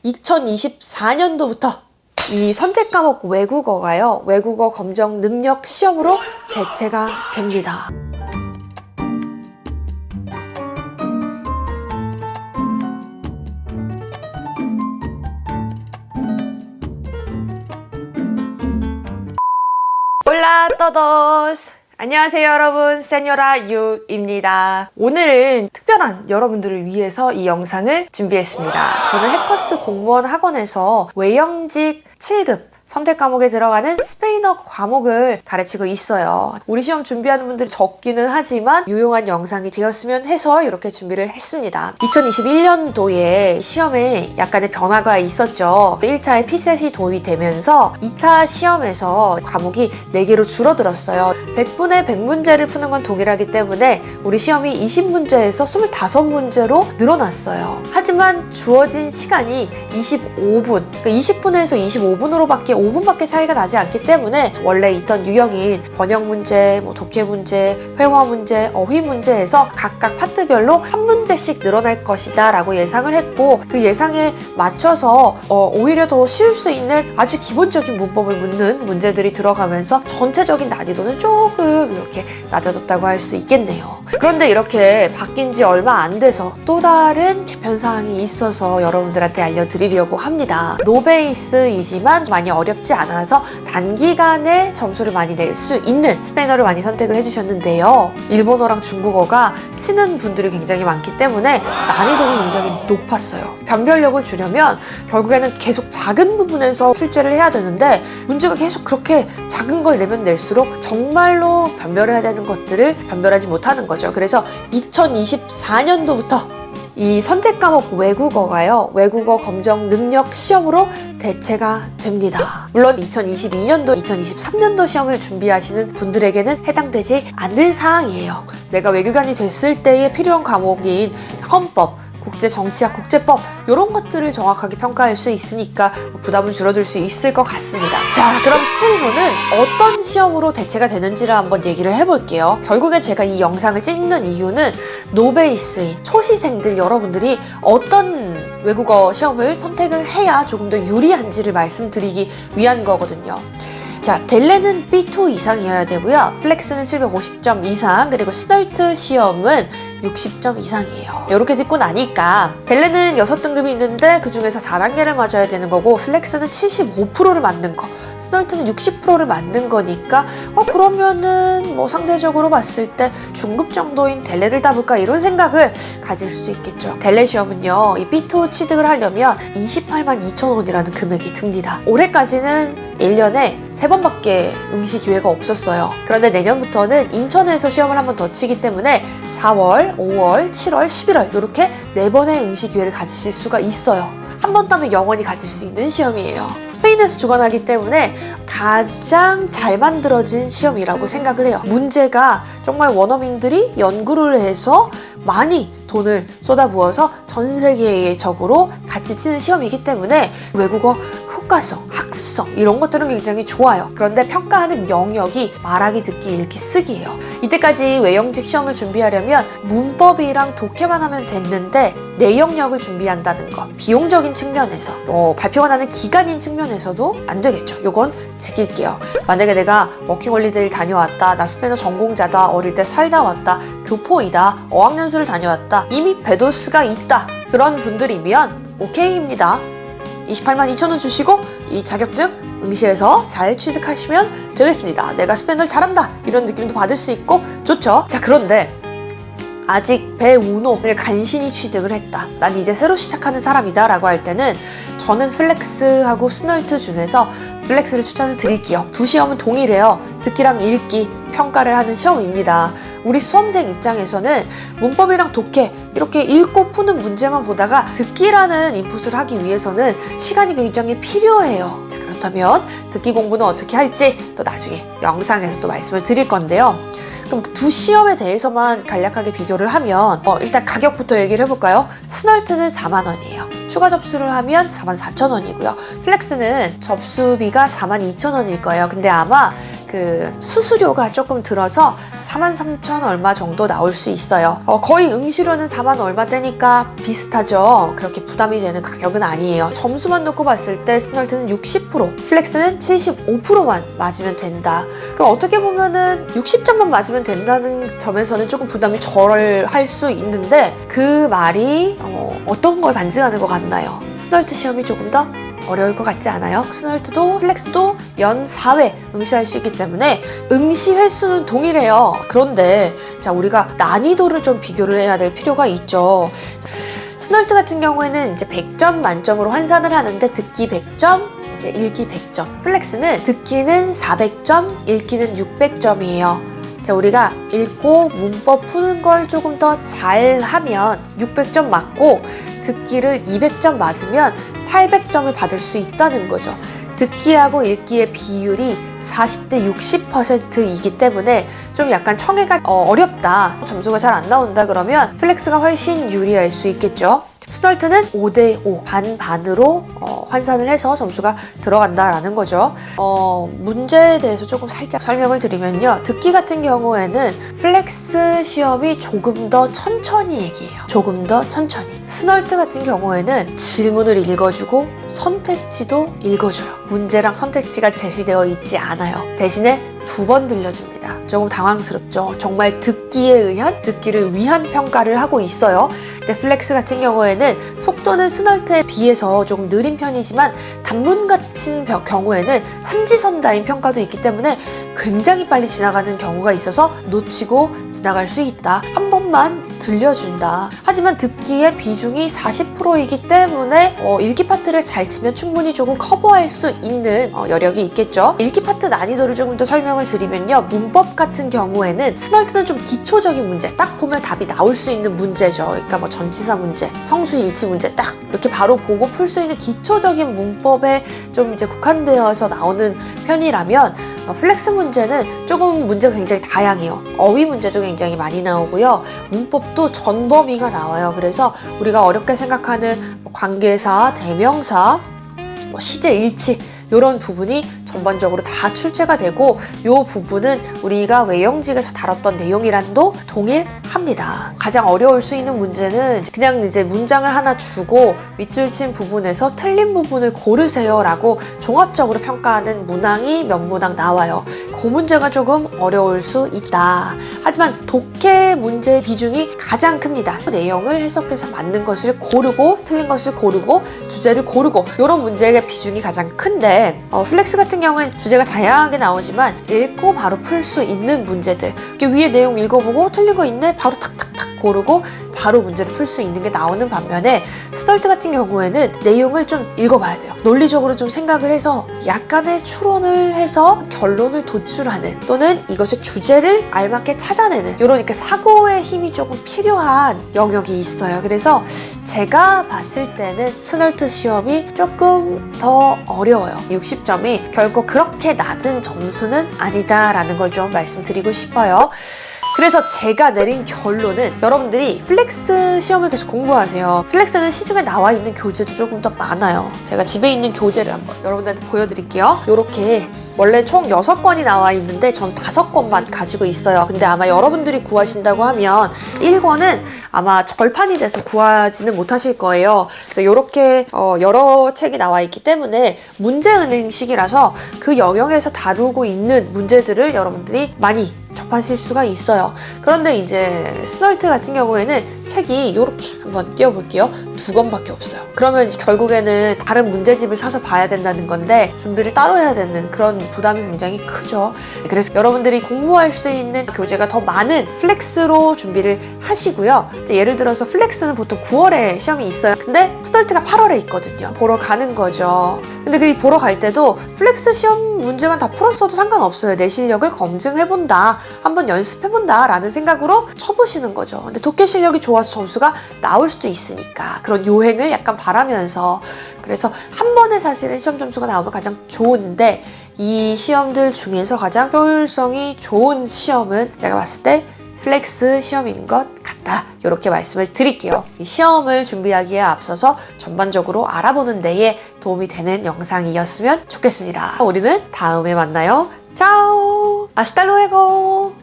2024년도부터 이 선택 과목 외국어가요, 외국어 검정 능력 시험으로 대체가 됩니다. 올라 todos! 안녕하세요 여러분, 세뇨라 유입니다. 오늘은 특별한 여러분들을 위해서 이 영상을 준비했습니다. 저는 해커스 공무원 학원에서 외영직 7급 선택 과목에 들어가는 스페인어 과목을 가르치고 있어요. 우리 시험 준비하는 분들이 적기는 하지만 유용한 영상이 되었으면 해서 이렇게 준비를 했습니다. 2021년도에 시험에 약간의 변화가 있었죠. 1차에 피셋이 도입이 되면서 2차 시험에서 과목이 4개로 줄어들었어요. 100분의 100문제를 푸는 건 동일하기 때문에 우리 시험이 20문제에서 25문제로 늘어났어요. 하지만 주어진 시간이 25분, 그러니까 20분에서 25분으로밖에 5분밖에 차이가 나지 않기 때문에 원래 있던 유형인 번역 문제, 독해 문제, 회화 문제, 어휘 문제에서 각각 파트별로 한 문제씩 늘어날 것이다 라고 예상을 했고, 그 예상에 맞춰서 오히려 더 쉬울 수 있는 아주 기본적인 문법을 묻는 문제들이 들어가면서 전체적인 난이도는 조금 이렇게 낮아졌다고 할 수 있겠네요. 그런데 이렇게 바뀐 지 얼마 안 돼서 또 다른 개편 사항이 있어서 여러분들한테 알려드리려고 합니다. 노베이스이지만 많이 어렵지 않아서 단기간에 점수를 많이 낼 수 있는 스페인어를 많이 선택을 해주셨는데요. 일본어랑 중국어가 치는 분들이 굉장히 많기 때문에 난이도가 굉장히 높았어요. 변별력을 주려면 결국에는 계속 작은 부분에서 출제를 해야 되는데, 문제가 계속 그렇게 작은 걸 내면 낼수록 정말로 변별해야 되는 것들을 변별하지 못하는 거죠. 그래서 2024년도부터 이 선택 과목 외국어가요, 외국어 검정 능력 시험으로 대체가 됩니다. 물론 2022년도, 2023년도 시험을 준비하시는 분들에게는 해당되지 않는 사항이에요. 내가 외교관이 됐을 때에 필요한 과목인 헌법, 국제정치학, 국제법 이런 것들을 정확하게 평가할 수 있으니까 부담은 줄어들 수 있을 것 같습니다. 자, 그럼 스페인어는 어떤 시험으로 대체가 되는지를 한번 얘기를 해볼게요. 결국에 제가 이 영상을 찍는 이유는 노베이스인 초시생들 여러분들이 어떤 외국어 시험을 선택을 해야 조금 더 유리한지를 말씀드리기 위한 거거든요. 자, 델레는 B2 이상이어야 되고요. 플렉스는 750점 이상, 그리고 스널트 시험은 60점 이상이에요. 이렇게 듣고 나니까 델레는 6등급이 있는데 그 중에서 4단계를 맞아야 되는 거고, 플렉스는 75%를 맞는 거, 스널트는 60%를 맞는 거니까 그러면은 상대적으로 봤을 때 중급 정도인 델레를 따볼까, 이런 생각을 가질 수 있겠죠. 델레 시험은요, 이 B2 취득을 하려면 28만 2천 원이라는 금액이 듭니다. 올해까지는 1년에 3번밖에 응시 기회가 없었어요. 그런데 내년부터는 인천에서 시험을 한 번 더 치기 때문에 4월, 5월, 7월, 11월 이렇게 4번의 응시 기회를 가지실 수가 있어요. 한 번 따면 영원히 가질 수 있는 시험이에요. 스페인에서 주관하기 때문에 가장 잘 만들어진 시험이라고 생각을 해요. 문제가 정말 원어민들이 연구를 해서 많이 돈을 쏟아부어서 전 세계적으로 같이 치는 시험이기 때문에 외국어 효과성, 학습성 이런 것들은 굉장히 좋아요. 그런데 평가하는 영역이 말하기, 듣기, 읽기, 쓰기예요. 이때까지 외영직 시험을 준비하려면 문법이랑 독해만 하면 됐는데 내용력을 준비한다는 것, 비용적인 측면에서 발표가 나는 기간인 측면에서도 안 되겠죠. 요건 제낄게요. 만약에 내가 워킹홀리데이를 다녀왔다, 나 스페인어 전공자다, 어릴 때 살다 왔다, 교포이다, 어학연수를 다녀왔다, 이미 베도스가 있다, 그런 분들이면 오케이입니다. 28만 2천 원 주시고 이 자격증 응시해서 잘 취득하시면 되겠습니다. 내가 스페인어를 잘한다, 이런 느낌도 받을 수 있고 좋죠. 자, 그런데 아직 배1을 간신히 취득을 했다, 난 이제 새로 시작하는 사람이다 라고 할 때는 저는 플렉스하고 스널트 중에서 플렉스를 추천을 드릴게요. 두 시험은 동일해요. 듣기랑 읽기 평가를 하는 시험입니다. 우리 수험생 입장에서는 문법이랑 독해 이렇게 읽고 푸는 문제만 보다가 듣기라는 인풋을 하기 위해서는 시간이 굉장히 필요해요. 자, 그렇다면 듣기 공부는 어떻게 할지 또 나중에 영상에서 또 말씀을 드릴 건데요. 그럼 두 시험에 대해서만 간략하게 비교를 하면 일단 가격부터 얘기를 해볼까요? 스널트는 4만 원이에요. 추가 접수를 하면 44,000원이고요. 플렉스는 접수비가 42,000원일 거예요. 근데 아마 그 수수료가 조금 들어서 43,000 얼마 정도 나올 수 있어요. 거의 응시료는 4만 얼마 되니까 비슷하죠. 그렇게 부담이 되는 가격은 아니에요. 점수만 놓고 봤을 때 스널트는 60%, 플렉스는 75%만 맞으면 된다. 그럼 어떻게 보면은 60점만 맞으면 된다는 점에서는 조금 부담이 덜할 수 있는데 그 말이 어떤 걸 반증하는 것 같나요? 스널트 시험이 조금 더 어려울 것 같지 않아요? 스널트도 플렉스도 연 4회 응시할 수 있기 때문에 응시 횟수는 동일해요. 그런데 자, 우리가 난이도를 좀 비교를 해야 될 필요가 있죠. 스널트 같은 경우에는 이제 100점 만점으로 환산을 하는데 듣기 100점, 이제 읽기 100점. 플렉스는 듣기는 400점, 읽기는 600점이에요. 자, 우리가 읽고 문법 푸는 걸 조금 더 잘하면 600점 맞고 듣기를 200점 맞으면 800점을 받을 수 있다는 거죠. 듣기하고 읽기의 비율이 40대 60%이기 때문에 좀 약간 청해가 어렵다, 점수가 잘 안 나온다 그러면 플렉스가 훨씬 유리할 수 있겠죠. 스널트는 5대5 반반으로 환산을 해서 점수가 들어간다라는 거죠. 문제에 대해서 조금 살짝 설명을 드리면요. 듣기 같은 경우에는 플렉스 시험이 조금 더 천천히 얘기해요. 조금 더 천천히. 스널트 같은 경우에는 질문을 읽어주고 선택지도 읽어줘요. 문제랑 선택지가 제시되어 있지 않아요. 대신에 2번 들려줍니다. 조금 당황스럽죠. 정말 듣기를 위한 평가를 하고 있어요. 근데 플렉스 같은 경우에는 속도는 스널트에 비해서 조금 느린 편이지만 단문 같은 경우에는 삼지선다인 평가도 있기 때문에 굉장히 빨리 지나가는 경우가 있어서 놓치고 지나갈 수 있다. 한 번만 들려준다. 하지만 듣기의 비중이 40%이기 때문에 읽기 파트를 잘 치면 충분히 조금 커버할 수 있는 여력이 있겠죠. 읽기 파트 난이도를 조금 더 설명을 드리면요. 문법 같은 경우에는 스널트는 좀 기초적인 문제, 딱 보면 답이 나올 수 있는 문제죠. 그러니까 뭐 전치사 문제, 성수일치 문제 딱 이렇게 바로 보고 풀 수 있는 기초적인 문법에 좀 이제 국한되어서 나오는 편이라면 플렉스 문제는 조금 문제가 굉장히 다양해요. 어휘 문제도 굉장히 많이 나오고요. 문법도 전범위가 나와요. 그래서 우리가 어렵게 생각하는 관계사, 대명사, 시제, 일치 이런 부분이 전반적으로 다 출제가 되고 이 부분은 우리가 외영직에서 다뤘던 내용이랑도 동일합니다. 가장 어려울 수 있는 문제는 그냥 이제 문장을 하나 주고 밑줄 친 부분에서 틀린 부분을 고르세요 라고 종합적으로 평가하는 문항이 몇 문항 나와요. 그 문제가 조금 어려울 수 있다. 하지만 독해 문제의 비중이 가장 큽니다. 내용을 해석해서 맞는 것을 고르고 틀린 것을 고르고 주제를 고르고 이런 문제의 비중이 가장 큰데 플렉스 같은 경우는 주제가 다양하게 나오지만 읽고 바로 풀 수 있는 문제들, 이렇게 위에 내용 읽어보고 틀린 거 있네 바로 탁탁탁 고르고 바로 문제를 풀 수 있는 게 나오는 반면에 스널트 같은 경우에는 내용을 좀 읽어봐야 돼요. 논리적으로 좀 생각을 해서 약간의 추론을 해서 결론을 도출하는 또는 이것의 주제를 알맞게 찾아내는 이런 이렇게 사고의 힘이 조금 필요한 영역이 있어요. 그래서 제가 봤을 때는 스널트 시험이 조금 더 어려워요. 60점이 결코 그렇게 낮은 점수는 아니다라는 걸 좀 말씀드리고 싶어요. 그래서 제가 내린 결론은 여러분들이 플렉스 시험을 계속 공부하세요. 플렉스는 시중에 나와 있는 교재도 조금 더 많아요. 제가 집에 있는 교재를 한번 여러분들한테 보여드릴게요. 이렇게 원래 총 6권이 나와 있는데 전 5권만 가지고 있어요. 근데 아마 여러분들이 구하신다고 하면 1권은 아마 절판이 돼서 구하지는 못하실 거예요. 그래서 이렇게 여러 책이 나와 있기 때문에 문제은행식이라서 그 영역에서 다루고 있는 문제들을 여러분들이 많이 접하실 수가 있어요. 그런데 이제 스널트 같은 경우에는 책이 이렇게 한번 띄워볼게요. 2권밖에 없어요. 그러면 결국에는 다른 문제집을 사서 봐야 된다는 건데 준비를 따로 해야 되는 그런 부담이 굉장히 크죠. 그래서 여러분들이 공부할 수 있는 교재가 더 많은 플렉스로 준비를 하시고요. 이제 예를 들어서 플렉스는 보통 9월에 시험이 있어요. 근데 스널트가 8월에 있거든요. 보러 가는 거죠. 근데 그 보러 갈 때도 플렉스 시험 문제만 다 풀었어도 상관없어요. 내 실력을 검증해본다, 한번 연습해본다 라는 생각으로 쳐보시는 거죠. 근데 독해 실력이 좋아서 점수가 나올 수도 있으니까 그런 요행을 약간 바라면서, 그래서 한 번에 사실은 시험 점수가 나오면 가장 좋은데 이 시험들 중에서 가장 효율성이 좋은 시험은 제가 봤을 때 플렉스 시험인 것 같다, 이렇게 말씀을 드릴게요. 이 시험을 준비하기에 앞서서 전반적으로 알아보는 데에 도움이 되는 영상이었으면 좋겠습니다. 우리는 다음에 만나요. 차오! 아스타 루에고!